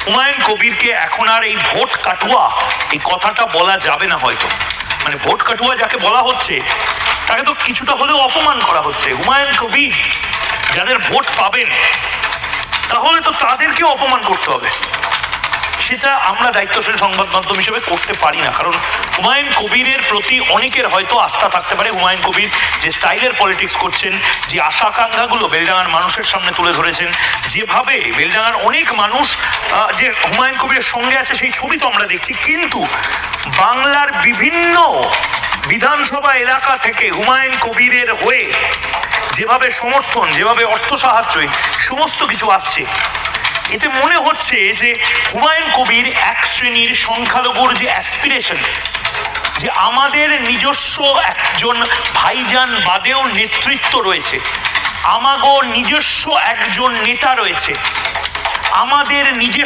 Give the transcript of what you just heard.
হুমায়ুন কবিরকে এখন আর এই ভোট কাটুয়া এই কথাটা বলা যাবে না হয়তো। মানে ভোট কাটুয়া যাকে বলা হচ্ছে তাকে তো কিছুটা হলেও অপমান করা হচ্ছে। হুমায়ুন কবির যাদের ভোট পাবেন তাহলে তো তাদেরকে অপমান করতে হবে, সেটা আমরা দায়িত্বশীল সংবাদ মাধ্যম হিসেবে করতে পারি না। কারণ হুমায়ুন কবিরের প্রতি অনেকের হয়তো আস্থা থাকতে পারে। হুমায়ুন কবির যে স্টাইলের পলিটিক্স করছেন, যে আশা আকাঙ্ক্ষাগুলো বেলডাঙার মানুষের সামনে তুলে ধরেছেন, যেভাবে বেলডাঙার অনেক মানুষ যে হুমায়ুন কবিরের সঙ্গে আছে সেই ছবি তো আমরা দেখছি। কিন্তু বাংলার বিভিন্ন বিধানসভা এলাকা থেকে হুমায়ুন কবিরের হয়ে যেভাবে সমর্থন, যেভাবে অর্থ সাহায্য, সমস্ত কিছু আসছে, এতে মনে হচ্ছে যে হুমায়ুন কবির এক শ্রেণীর সংখ্যালঘুর যে অ্যাসপিরেশন, যে আমাদের নিজস্ব একজন ভাইজান বাদেও নেতৃত্ব রয়েছে, আমাগো নিজস্ব একজন নেতা রয়েছে, আমাদের নিজস্ব